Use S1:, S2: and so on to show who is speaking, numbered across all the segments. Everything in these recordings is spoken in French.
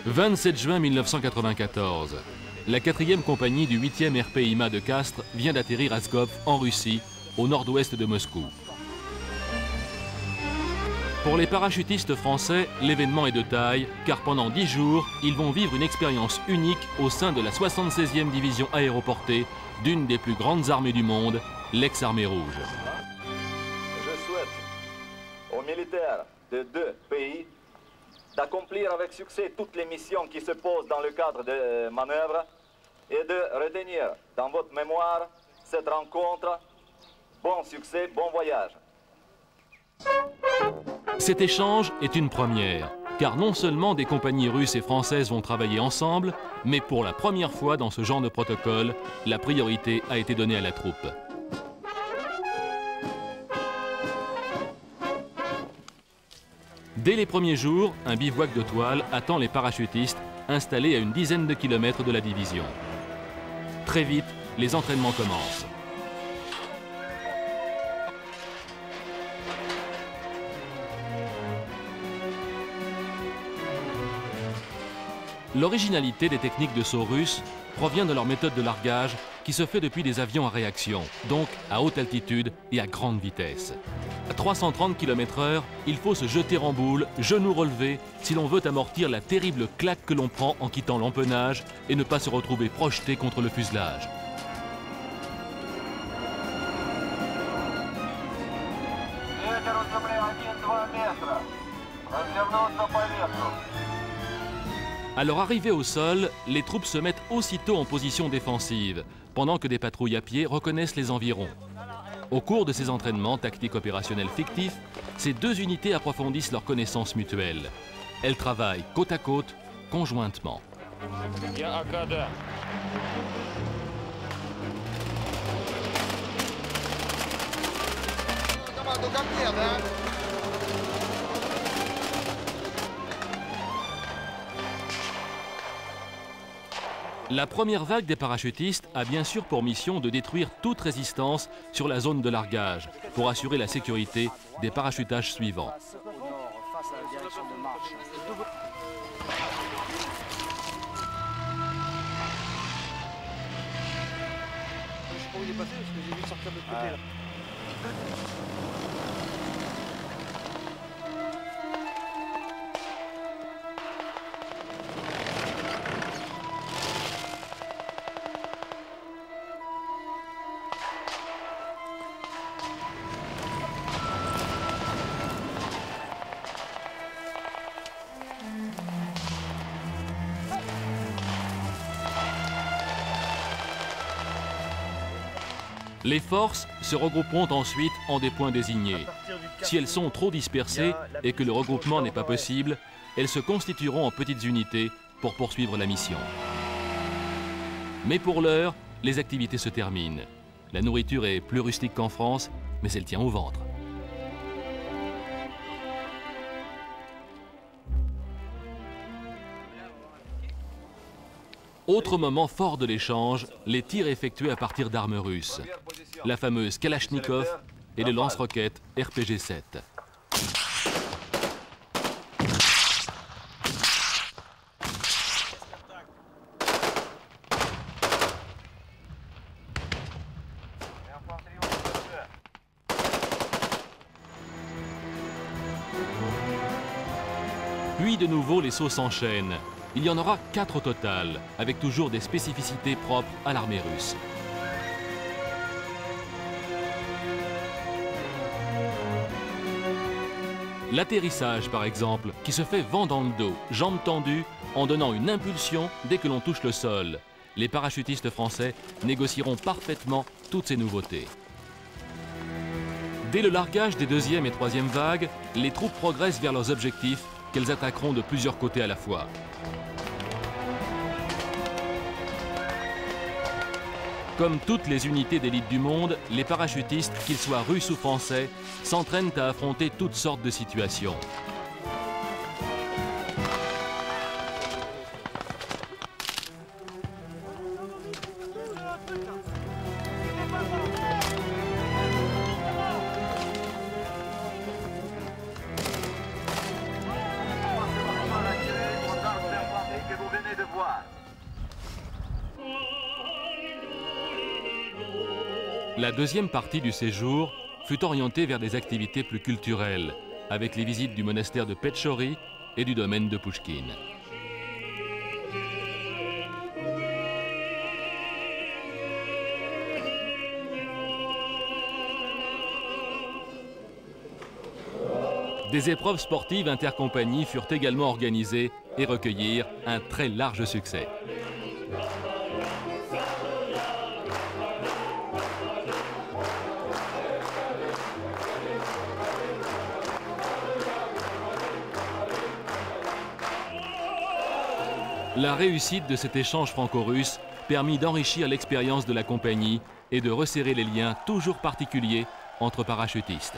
S1: 27 juin 1994. La 4e compagnie du 8e RPIMA de Castres vient d'atterrir à Pskov, en Russie, au nord-ouest de Moscou. Pour les parachutistes français, l'événement est de taille, car pendant 10 jours, ils vont vivre une expérience unique au sein de la 76e division aéroportée d'une des plus grandes armées du monde, l'ex-armée rouge.
S2: Je souhaite aux militaires de deux pays d'accomplir avec succès toutes les missions qui se posent dans le cadre de manœuvres et de retenir dans votre mémoire cette rencontre. Bon succès, bon voyage.
S1: Cet échange est une première, car non seulement des compagnies russes et françaises vont travailler ensemble, mais pour la première fois dans ce genre de protocole, la priorité a été donnée à la troupe. Dès les premiers jours, un bivouac de toile attend les parachutistes installés à une dizaine de kilomètres de la division. Très vite, les entraînements commencent. L'originalité des techniques de saut russes provient de leur méthode de largage qui se fait depuis des avions à réaction, donc à haute altitude et à grande vitesse. À 330 km/h, il faut se jeter en boule, genoux relevés, si l'on veut amortir la terrible claque que l'on prend en quittant l'empennage et ne pas se retrouver projeté contre le fuselage. À leur arrivée au sol, les troupes se mettent aussitôt en position défensive, pendant que des patrouilles à pied reconnaissent les environs. Au cours de ces entraînements tactiques opérationnels fictifs, ces deux unités approfondissent leurs connaissances mutuelles. Elles travaillent côte à côte, conjointement. La première vague des parachutistes a bien sûr pour mission de détruire toute résistance sur la zone de largage pour assurer la sécurité des parachutages suivants. Les forces se regrouperont ensuite en des points désignés. Si elles sont trop dispersées et que le regroupement n'est pas possible, elles se constitueront en petites unités pour poursuivre la mission. Mais pour l'heure, les activités se terminent. La nourriture est plus rustique qu'en France, mais elle tient au ventre. Autre moment fort de l'échange, les tirs effectués à partir d'armes russes. La fameuse Kalachnikov et le lance-roquettes RPG-7. Puis de nouveau les sauts s'enchaînent. Il y en aura 4 au total, avec toujours des spécificités propres à l'armée russe. L'atterrissage, par exemple, qui se fait vent dans le dos, jambes tendues, en donnant une impulsion dès que l'on touche le sol. Les parachutistes français négocieront parfaitement toutes ces nouveautés. Dès le largage des 2e et 3e vagues, les troupes progressent vers leurs objectifs qu'elles attaqueront de plusieurs côtés à la fois. Comme toutes les unités d'élite du monde, les parachutistes, qu'ils soient russes ou français, s'entraînent à affronter toutes sortes de situations. La deuxième partie du séjour fut orientée vers des activités plus culturelles, avec les visites du monastère de Petchory et du domaine de Pouchkine. Des épreuves sportives intercompagnies furent également organisées et recueillirent un très large succès. La réussite de cet échange franco-russe permit d'enrichir l'expérience de la compagnie et de resserrer les liens toujours particuliers entre parachutistes.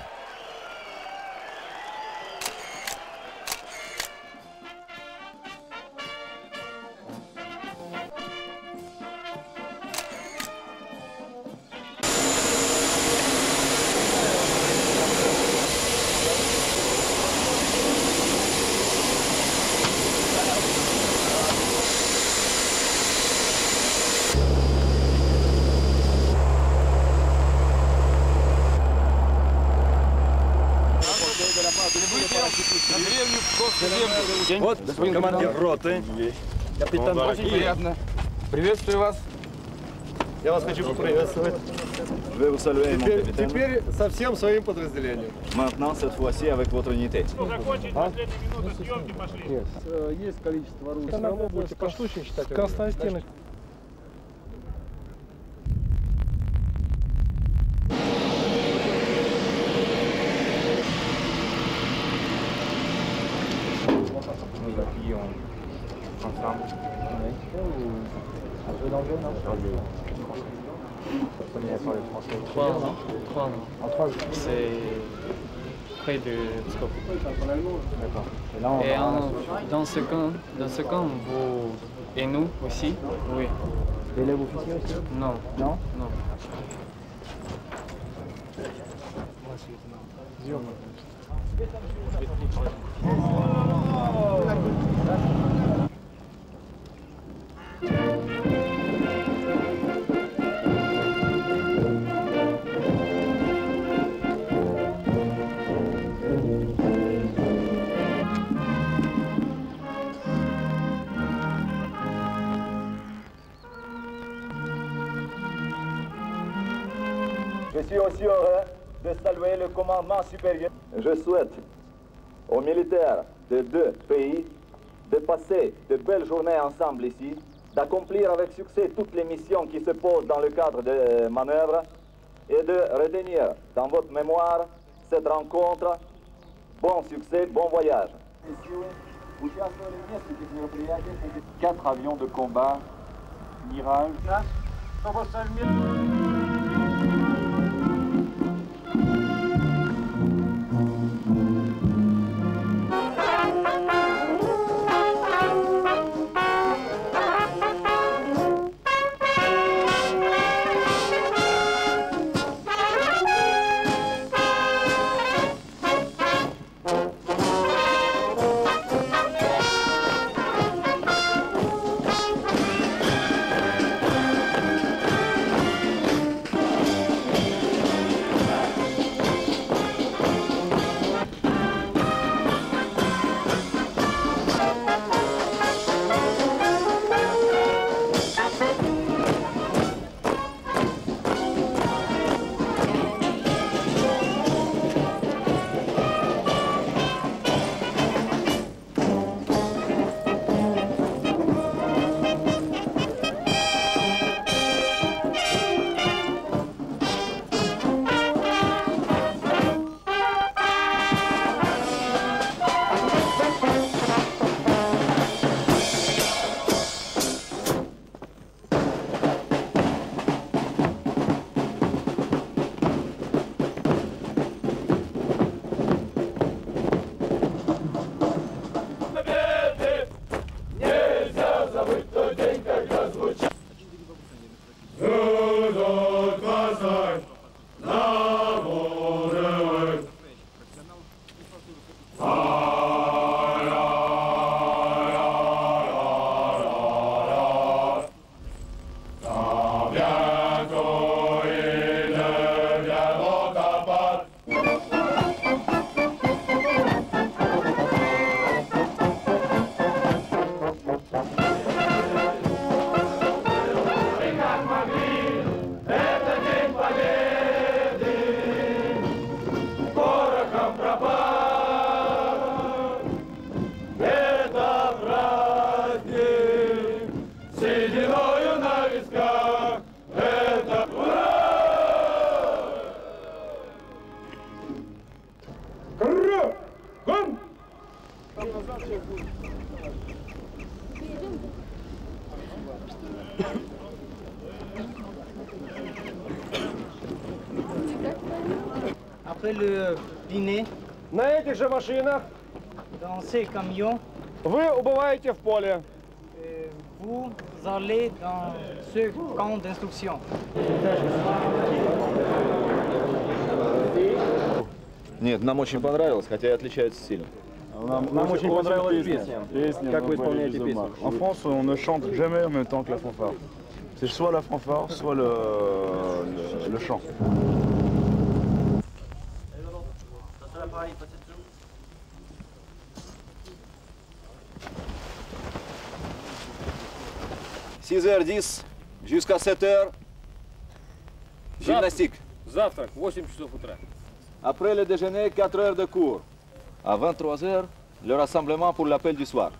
S3: Вот, командир роты. Капитан,
S4: очень приятно. Приветствую вас.
S3: Я вас хочу поприветствовать.
S2: Je vais vous saluer, mon capitaine.
S3: Теперь со всем своим подразделением.
S2: Maintenant, cette fois-ci, avec votre unité.
S3: Есть количество оружия. Все равно будете поштучно считать. Скоростная стена.
S4: Ensemble. Un peu d'anglais, non? Premier sur les Français. 3 ans. 3 ans. En 3 ans. C'est près de Pskov. D'accord. Et dans ce camp, vous et nous aussi? Oui. L'élève officier aussi? Non. Non? Non.
S2: Je suis aussi heureux de saluer le commandement supérieur. Je souhaite aux militaires de deux pays de passer de belles journées ensemble ici, d'accomplir avec succès toutes les missions qui se posent dans le cadre de manœuvres et de retenir dans votre mémoire cette rencontre. Bon succès, bon voyage. 4 avions de combat Mirage.
S5: сединою на висках. Это ура! Кругом!
S6: Après le dîner,
S3: На этих же машинах
S6: dans ces camions,
S3: вы убываете в поле.
S6: vous allez dans ce camp d'instruction.
S2: Нет, нам очень понравилось, хотя и отличается сильно.
S7: Нам очень понравилась песня.
S3: Как вы исполняете песню?
S7: En France, on ne chante jamais en même temps que la fanfare. C'est soit la fanfare, soit le chant.
S2: – 6h10 jusqu'à 7h, gymnastique.
S3: Завтрак, 8 часов утра.
S2: Après le déjeuner, 4 heures de cours. À 23h, le rassemblement pour l'appel du soir.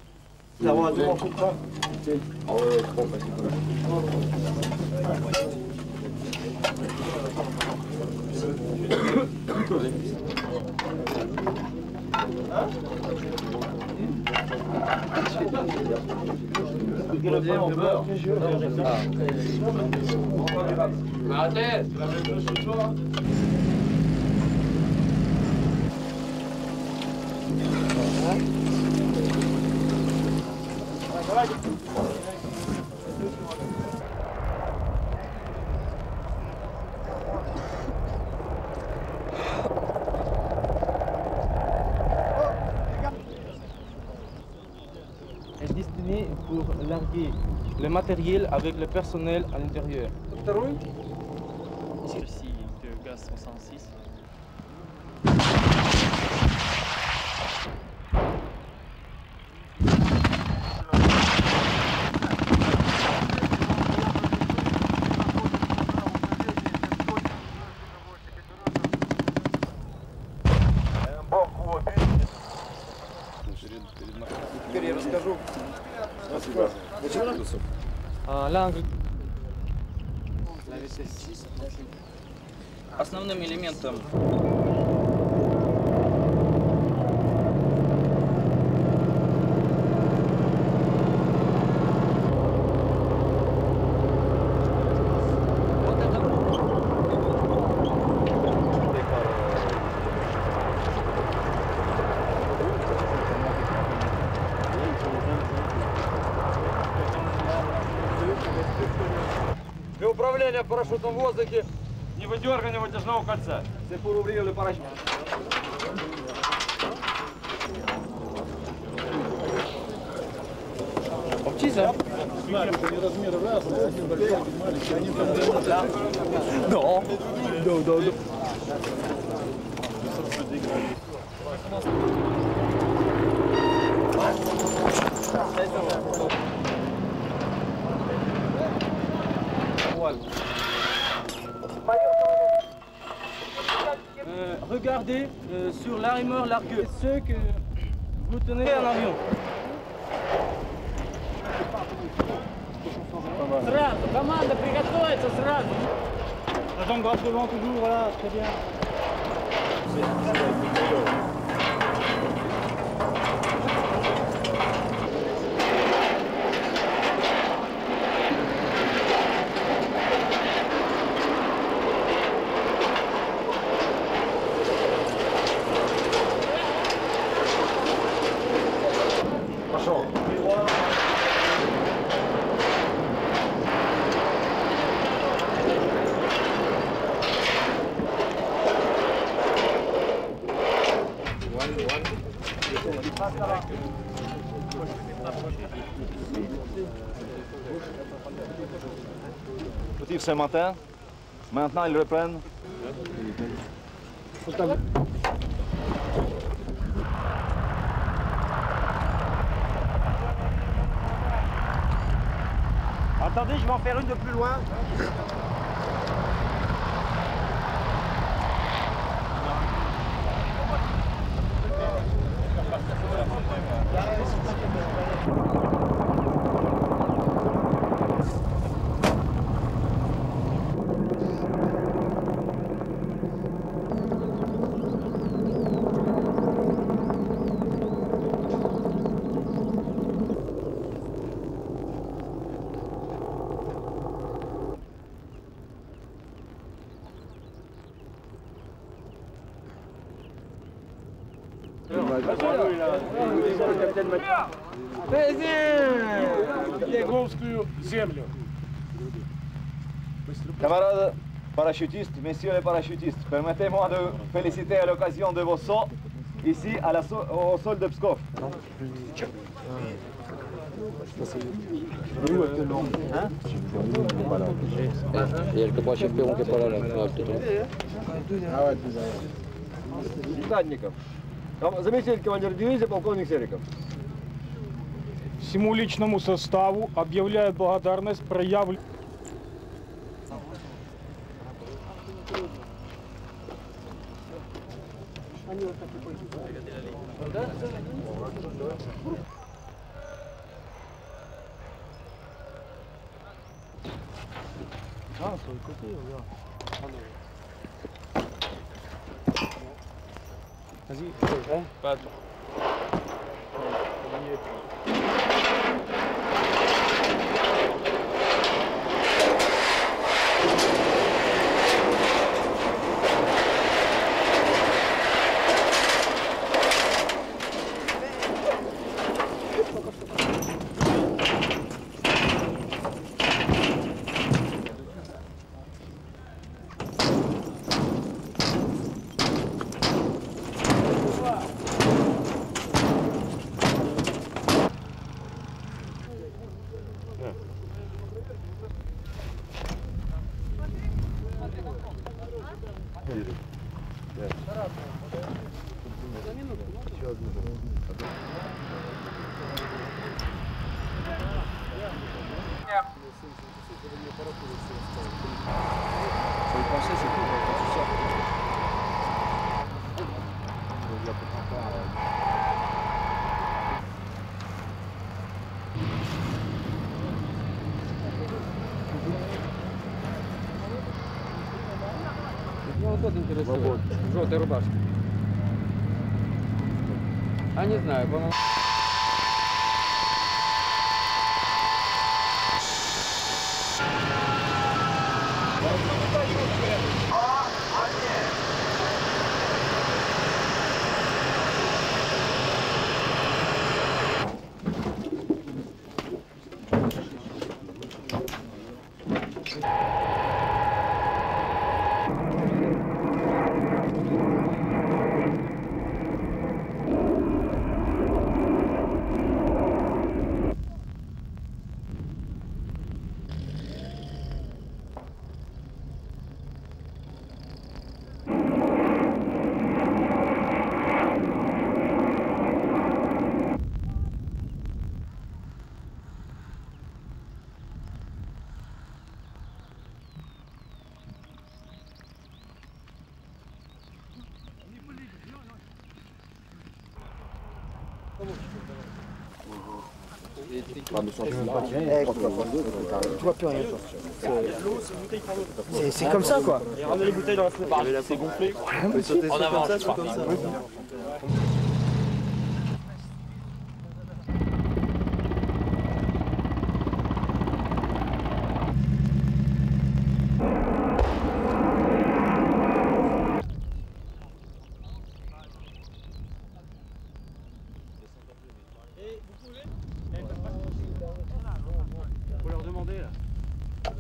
S8: Est destiné pour larguer le matériel avec le personnel à l'intérieur.
S4: Ici de gaz 66.
S3: Теперь я расскажу.
S8: L'angle.
S9: Основным элементом
S3: Для управления парашютом в воздухе не выдергивание вытяжного кольца. C'est pour ouvrir le parachute.
S8: Petit ça.
S3: Размеры разные, один большой, один маленький, они там... Да.
S8: Regardez sur l'arrimeur largueux, ce que vous tenez en avion. Сразу, команда приготовиться сразу. Потом газ devant toujours, voilà, très bien.
S2: Ce matin, maintenant ils reprennent.
S3: Attendez, je vais en faire une de plus loin.
S2: Camarades parachutistes, messieurs les parachutistes, permettez-moi de féliciter à l'occasion de vos sauts ici au sol de Pskov.
S9: Il y a le caporal Perron qui est pas là, peut-être.
S10: Ah ouais, Летадников. Заместитель командира дивизии, полковник Сериков.
S3: Всему личному составу объявляю благодарность, проявлю.
S8: Ah, sur le côté, regarde. Vas-y, pas toi.
S9: Вот, желтая рубашка. А не знаю, по-моему.
S10: Tu vois plus rien. C'est comme ça quoi.
S8: Ramenez les bouteilles dans la fenêtre. C'est gonflé. En avant, je crois. Faut leur demander là.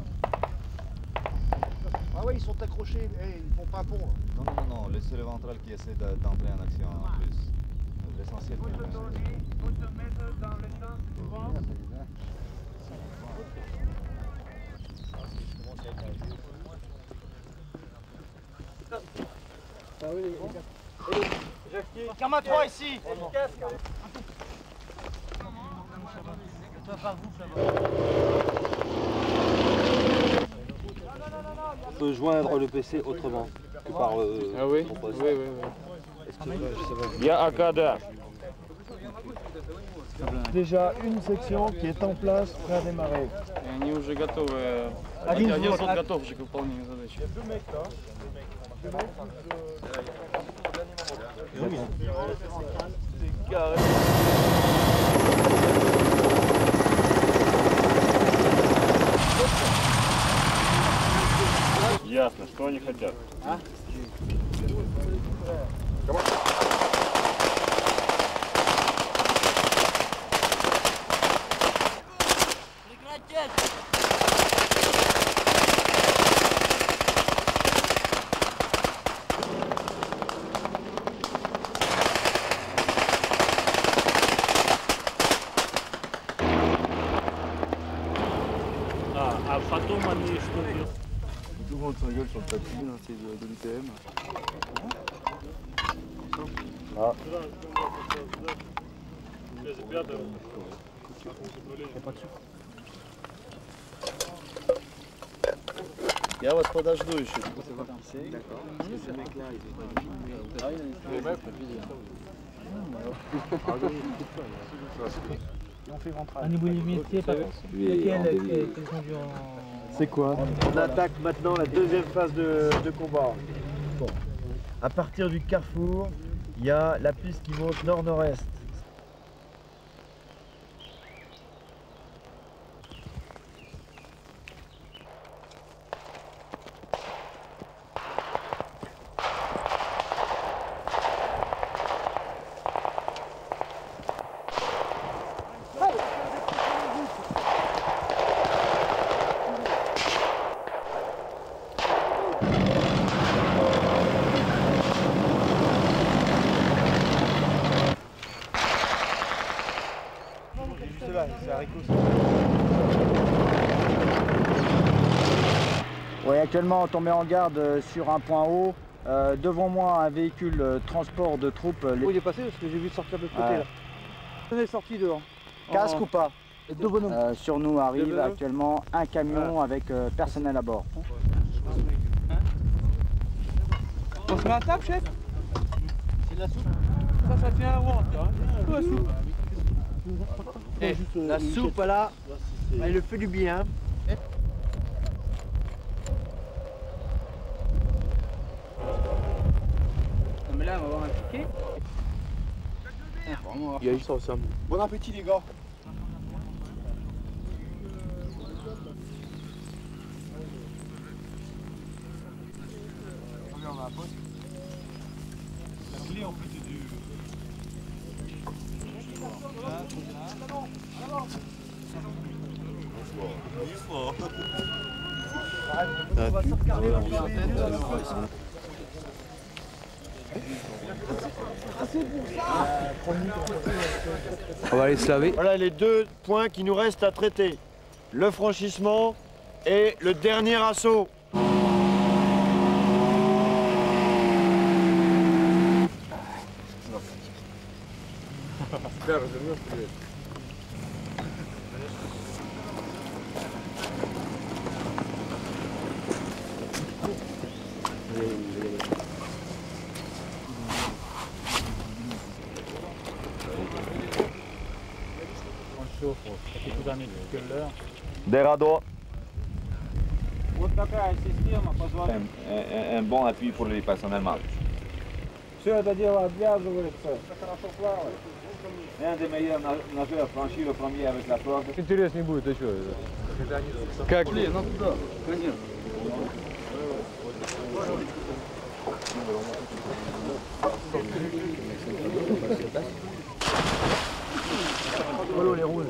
S10: Ah ouais, ils sont accrochés, ils font pas un pont.
S2: Non, non, non, laissez le ventral qui essaie d'entrer en action en plus. L'essentiel.
S6: Karma 3 ici.
S9: On peut joindre le PC autrement que par
S8: Ah oui,
S9: son poste.
S8: oui, oui, oui.
S7: Il y a Akada.
S3: Déjà une section qui est en place, prêt à démarrer.
S4: И они уже готовы.
S6: Один
S4: Один
S6: взвод.
S4: готов к выполнению задачи.
S7: Ясно, что они хотят.
S11: Потом они что делают?
S7: Tout le monde s'engueule sur le tapis, là, c'est de l'UTM. Ah. Я вас подожду еще. D'accord. Ces mecs-là,
S3: Au niveau du métier,
S10: C'est quoi? On attaque maintenant la deuxième phase de combat. Bon. À partir du carrefour, il y a la piste qui monte nord-nord-est.
S12: Oui, actuellement on tombait en garde sur un point haut. Devant moi un véhicule transport de troupes.
S10: Où il est passé parce que j'ai vu sortir de l'autre côté là. On est sorti dehors.
S12: Casque ou pas?
S10: Deux bonhommes.
S12: Sur nous arrive actuellement un camion avec personnel à bord.
S8: On se met à table, chef? C'est de la soupe. Ça tient à voir, hein. La soupe.
S10: La soupe là, elle le fait du bien.
S8: Mais là, on va avoir un piquet.
S10: Il y a eu ça ensemble. Bon appétit les gars.
S8: On va aller se laver.
S10: Voilà les deux points qui nous restent à traiter. Le franchissement et le dernier assaut.
S2: Des radeaux.
S13: Un bon appui pour les personnels marins.
S10: Все это дело обвязывается.
S13: Un des meilleurs nageurs franchit le premier avec la corde.
S3: Интереснее будет, а что?
S10: Как? Блин, ну туда, конечно.
S12: Voilà les rouges.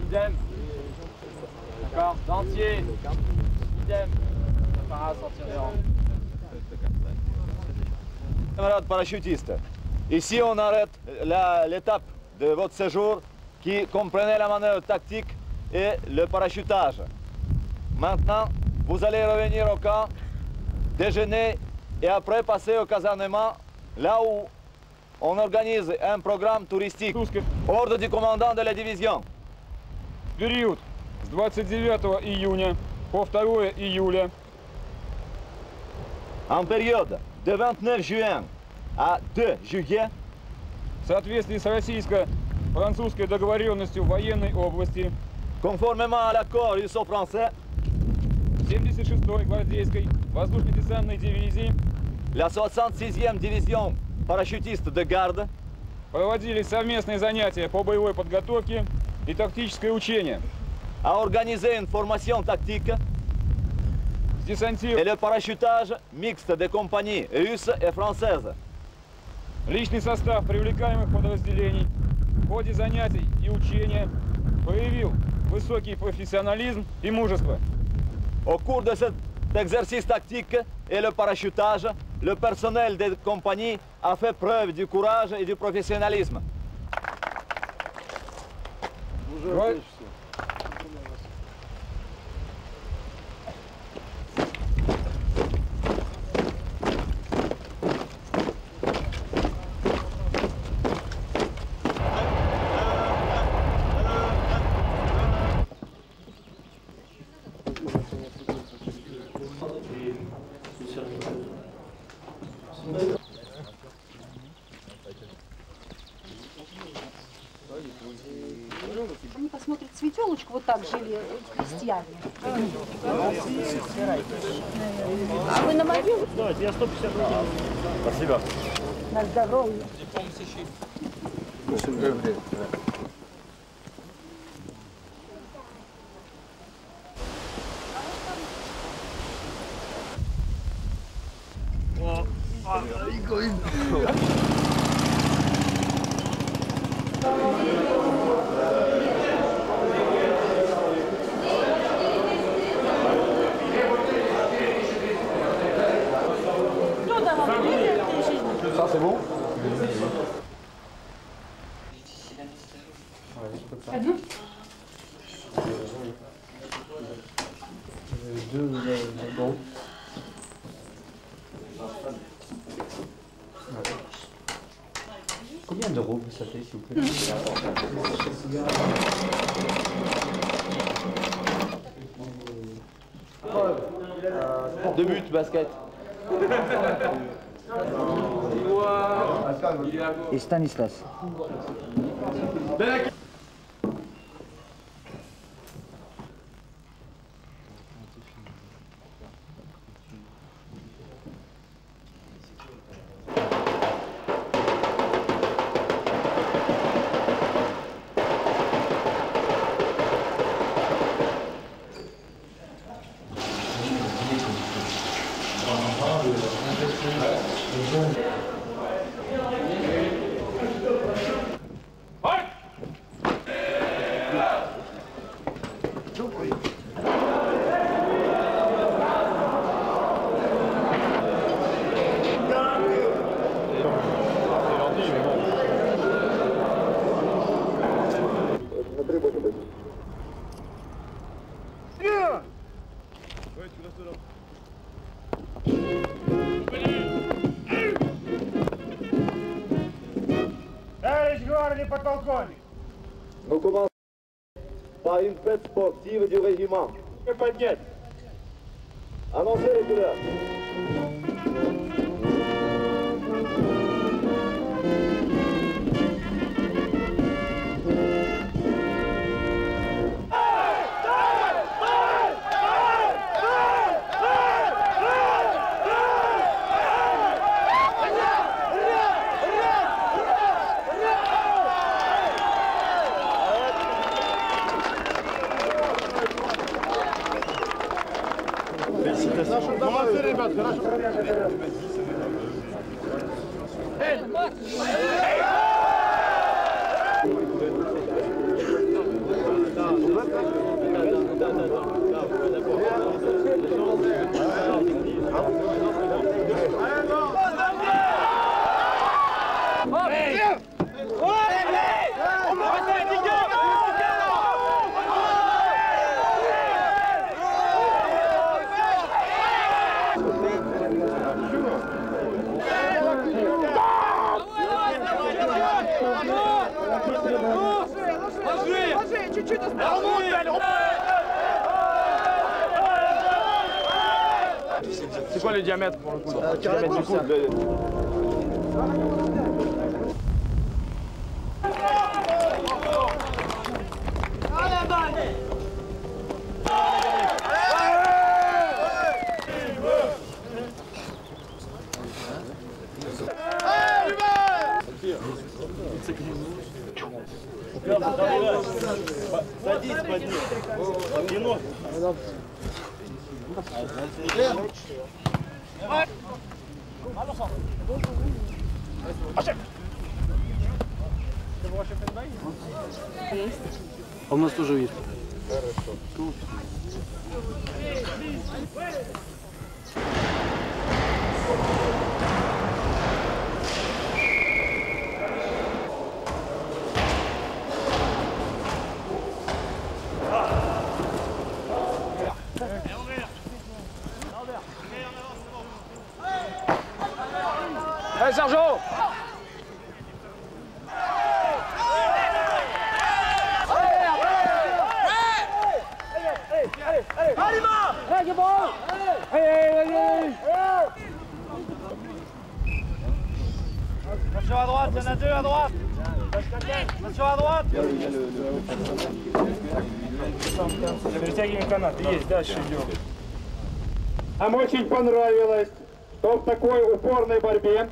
S8: Idem. D'accord, dentier. Idem. Ça fera sortir les rangs.
S2: Camarades parachutistes, ici on arrête l'étape de votre séjour qui comprenait la manœuvre tactique et le parachutage. Maintenant, vous allez revenir au camp, déjeuner et après passer au casernement, là où on organise un programme touristique. Ordre du commandant de la division.
S14: Период с 29 июня по 2 июля.
S2: En période de 29 juin à 2 juillet.
S14: В соответствии с французской договоренностью в военной области,
S2: conformément à l'accord russo-français,
S14: 76-й гвардейской воздушно-десантной дивизии,
S2: la 66e division parachutiste de garde
S14: проводили совместные занятия по боевой подготовке и тактическое учение.
S2: a organisé une formation tactique et le parachutage mixte des compagnies russes et françaises.
S14: Личный состав привлекаемых подразделений в ходе занятий и учения проявил высокий профессионализм и мужество.
S2: Au cours de cet exercice tactique et le parachutage, le personnel des compagnies a fait preuve du courage et du professionnalisme.
S15: Они посмотрят светелочку, вот так жили крестьяне. А вы на могилу?
S3: Давайте, я 150 рублей.
S7: Спасибо.
S15: На здоровье.
S7: Ça c'est bon?
S4: Bon. Combien d'euros ça fait, s'il vous plaît?
S10: 2 buts, basket.
S12: Et Stanislas.
S2: Nous commençons par une fête sportive du régiment. Annoncez les couleurs.
S3: Молодцы, ребят, хорошо.
S5: Чуть-чуть
S3: C'est quoi le diamètre pour le coup?
S2: Le diamètre du coude.
S3: У нас тоже есть.
S14: Allez, Sergent!
S6: Attention à droite, il y en a deux à droite. Attention à droite.
S3: Перетягиваем канат. Есть, дальше идем.
S5: Нам очень понравилось, что в такой упорной борьбе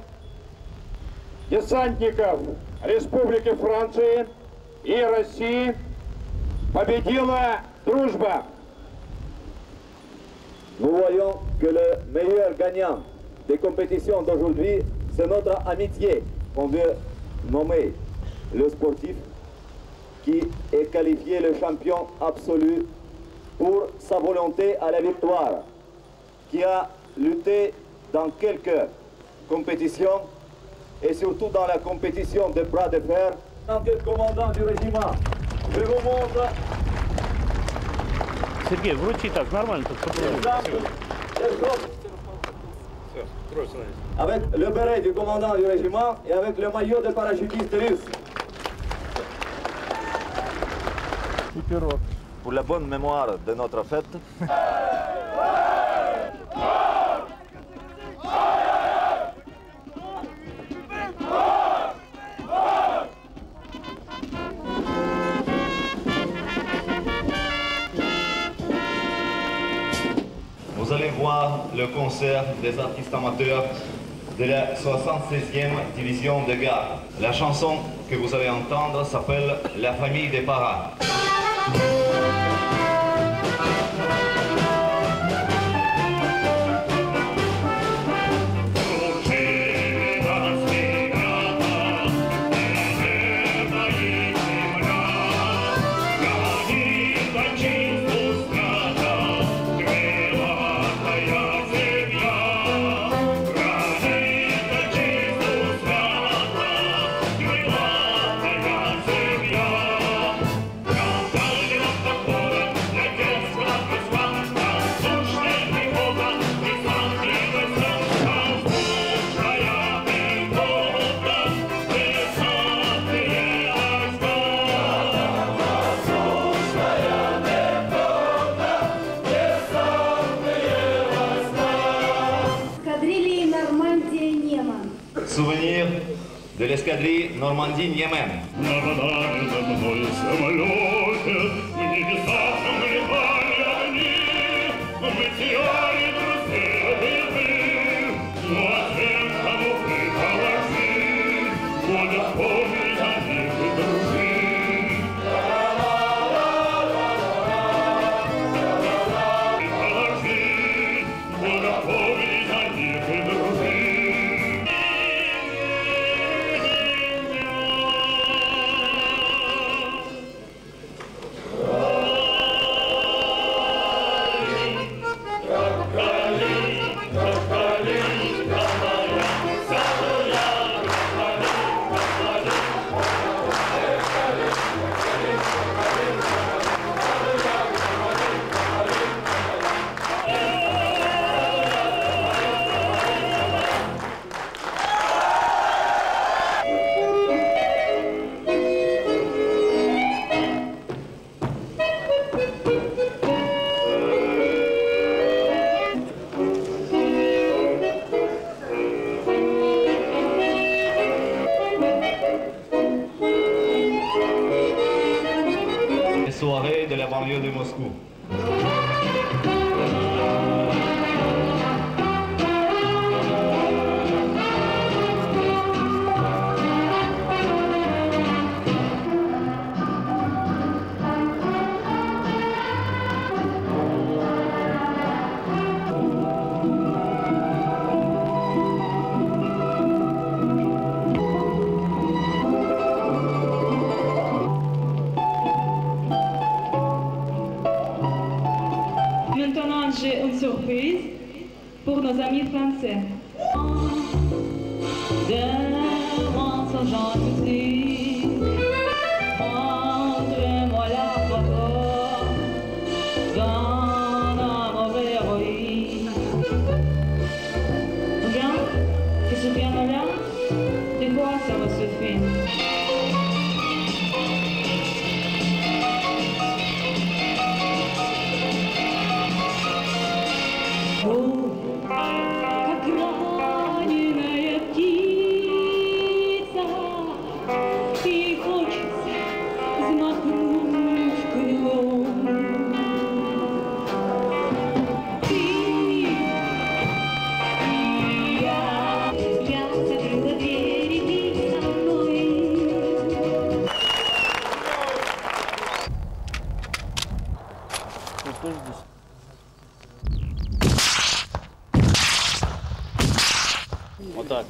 S5: десантников Республики Франции и России победила дружба.
S2: Nous voyons que le meilleur gagnant des compétitions d'aujourd'hui, c'est notre amitié qu'on veut nommer le sportif qui est qualifié le champion absolu pour sa volonté à la victoire, qui a lutté dans quelques compétitions et surtout dans la compétition de bras de fer. En tant que commandant du régiment, je vous montre
S11: Сергей, вручи так, нормально тут.
S2: avec le béret du commandant du régiment et avec le maillot de parachutiste russe. Pour la bonne mémoire de notre fête. Vous allez voir le concert des artistes amateurs de la 76e division de garde. La chanson que vous allez entendre s'appelle « La famille des Parats ». Souvenir de l'escadrille Normandie-Niemen. Soirée de la banlieue de Moscou.
S16: Maintenant, j'ai une surprise pour nos amis français. Devant ce genre de musique, montrez-moi la photo d'un amour héroïque. Bien, que ce piano-là, de quoi ça va se faire?
S17: Вот так.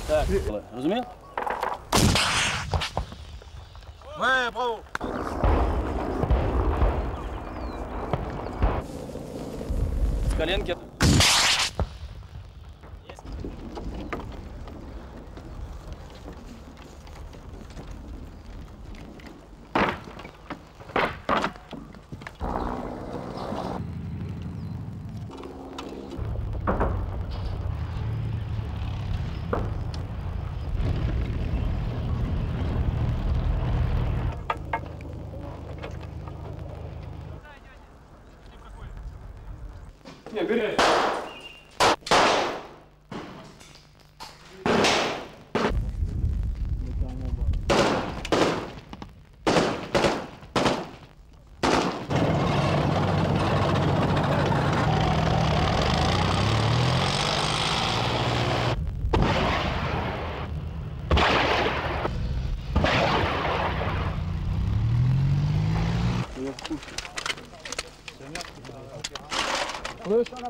S17: Так, разумел?
S6: Ouais, bravo.
S17: С коленки.
S6: Не, бери.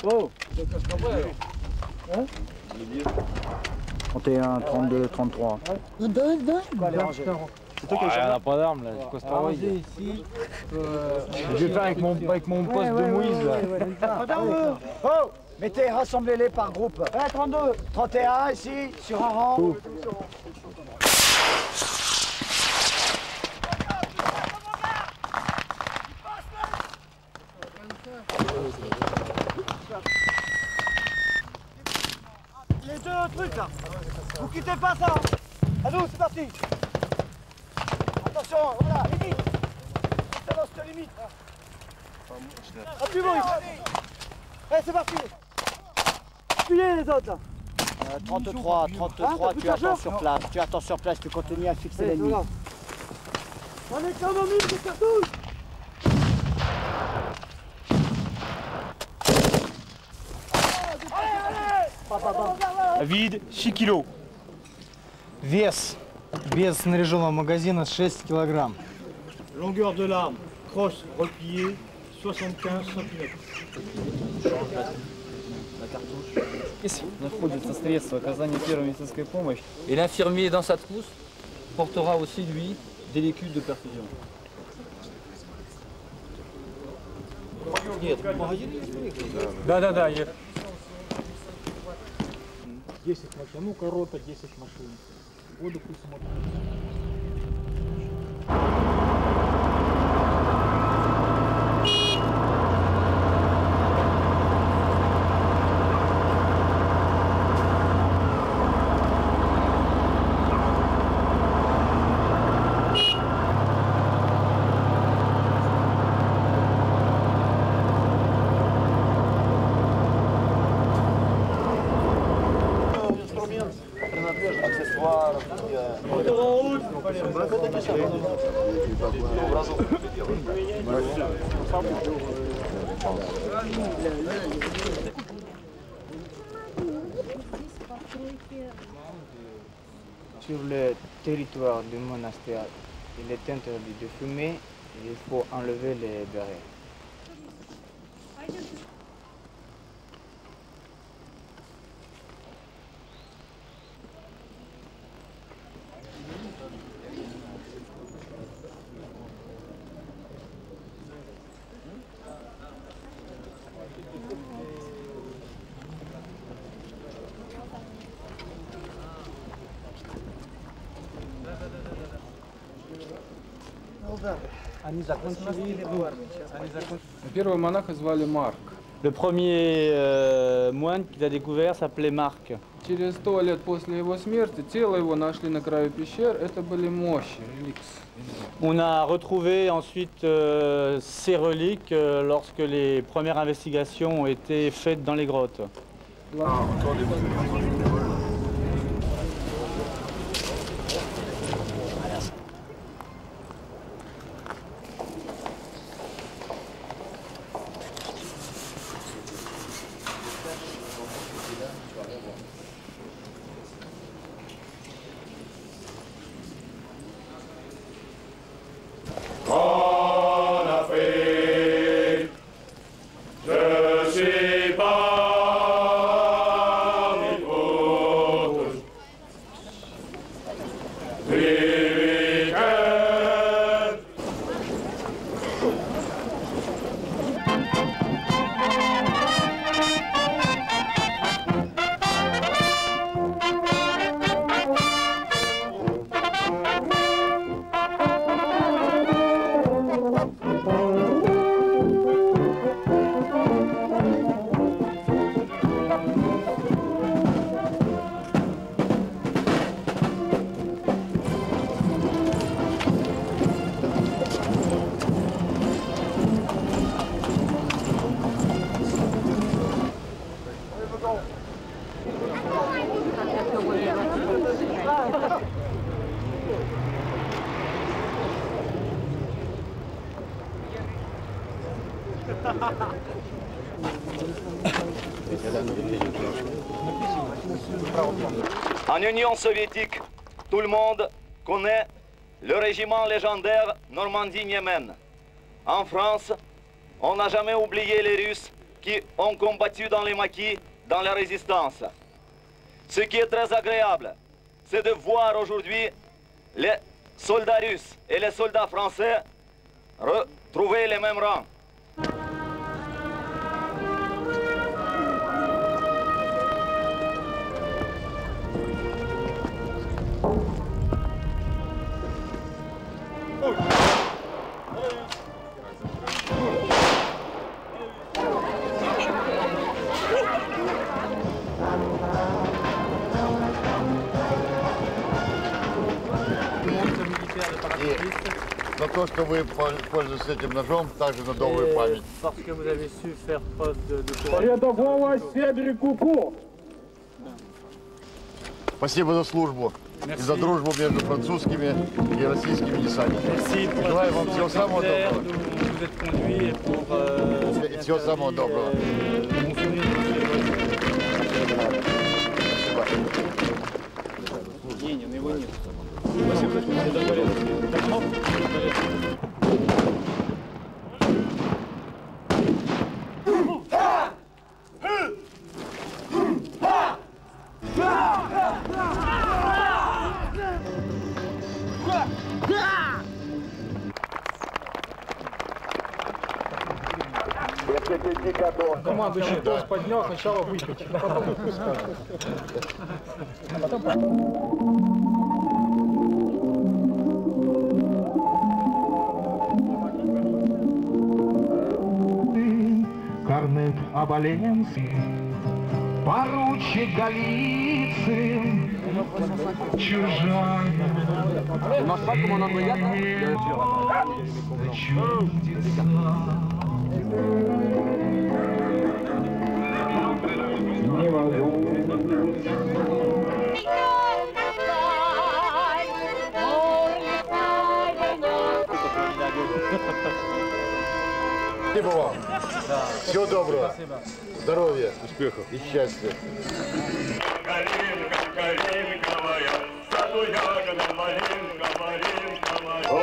S12: Oh. 31, 32, 33.
S10: C'est toi qui as
S17: On n'a pas d'armes là, c'est quoi ce travail?
S10: ici.
S12: Je vais faire avec mon poste de Moïse là.
S10: Oh, mettez, rassemblez-les par groupe. 32. 31 ici, sur un rang. Oh.
S6: Les deux trucs là. Vous quittez pas ça. À nous, c'est parti. Attention, voilà, limite. Ça lance cette limite. Appuie Maurice. Allez, c'est parti. Appuyez les autres là.
S10: 33, tu attends sur place. Tu attends sur place, tu continues à fixer l'ennemi.
S6: On est comme au milieu des cartouches.
S8: Вид 6 кило. Вес без снаряженного магазина 6 килограмм.
S3: Longueur de l'arme, crosse repliée, 75 cm.
S4: Здесь находится средство оказания первой медицинской помощи.
S17: Et l'infirmier dans sa trousse portera aussi lui des liquides de perfusion.
S8: Да. 10 машин, ну корота 10 машин. Вот, допустим, вот.
S18: Sur le territoire du monastère, il est interdit de fumer et il faut enlever les bérets.
S8: Первого монаха звали Марк.
S19: Le premier moine qu'il a découvert s'appelait Marc.
S8: Через 100 лет после его смерти тело его нашли на краю пещер. Это были мощи, реликс.
S19: On a retrouvé ensuite ces reliques lorsque les premières investigations ont été faites dans les grottes.
S2: En Union soviétique, tout le monde connaît le régiment légendaire Normandie-Niemen. En France, on n'a jamais oublié les Russes qui ont combattu dans les maquis, dans la résistance. Ce qui est très agréable, c'est de voir aujourd'hui les soldats russes et les soldats français retrouver les mêmes rangs.
S20: За то, что вы пользуетесь этим ножом, также на долгую память.
S19: Parce que vous avez su faire preuve de
S5: Рядового Седрику Пу.
S20: Спасибо за службу и за дружбу между французскими и российскими десантниками. Желаю вам всего самого доброго. И всего самого доброго.
S3: Командующий пост поднял, сначала выпить, а потом выпускать.
S5: Корнет Оболенский, поручик Голицын, чужая. Не могу.
S20: Спасибо вам. Всего доброго. Здоровья, успехов и счастья.
S5: Калинка, калинковая, саду ягода, малинка, малинковая.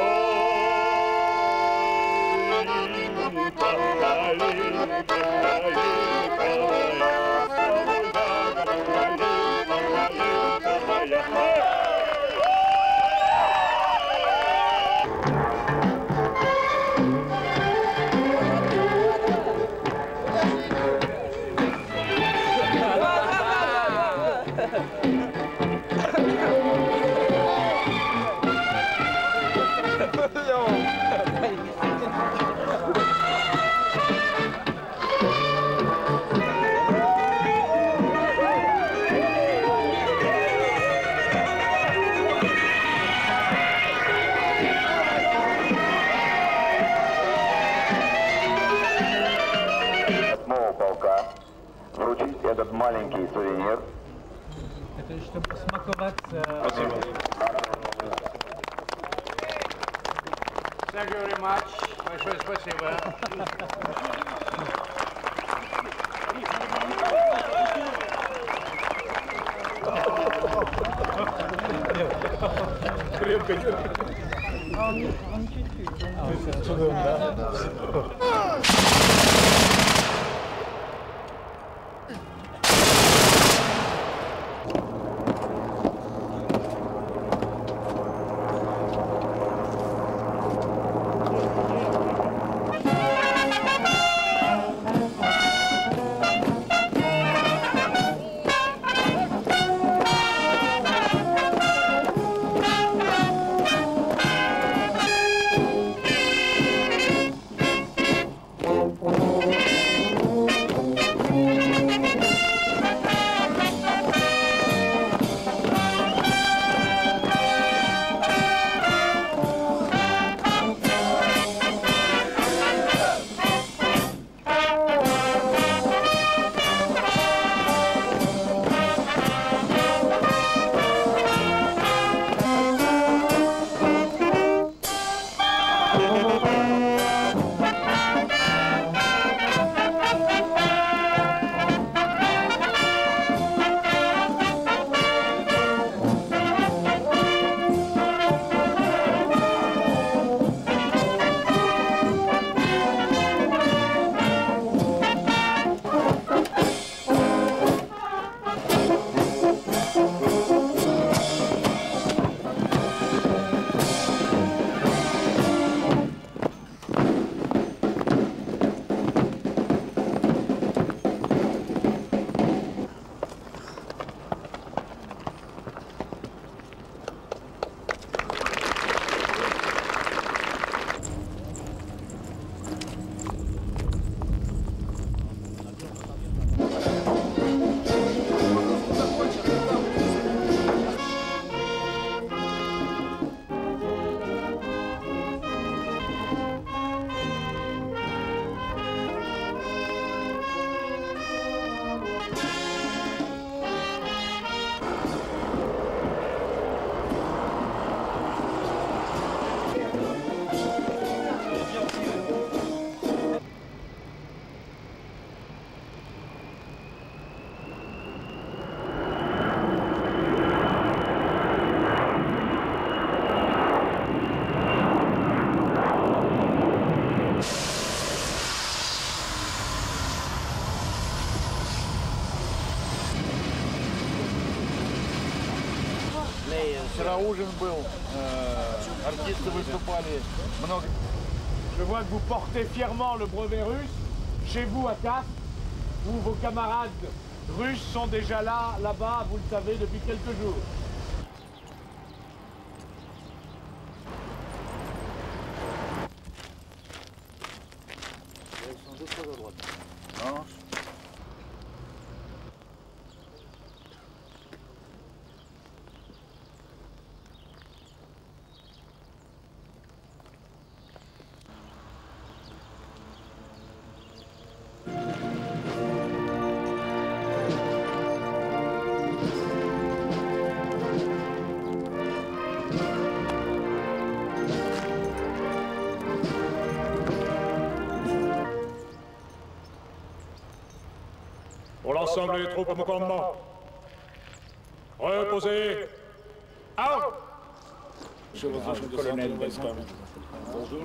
S6: Yo.
S21: маленький сувенир.
S19: Это чтобы смаковать.
S21: Спасибо.
S5: Thank you very much. Большое спасибо.
S3: Крепко.
S19: Он чуть-чуть.
S20: Вчера ужин был, артисты выступали, много.
S5: Je vois que vous portez fièrement le brevet russe chez vous à Castres, où vos camarades russes sont déjà là-bas, vous le savez, depuis quelques jours. Pour l'ensemble des troupes au commandement. Reposez. Out.
S20: Je vous en colonel Weston. Bonjour.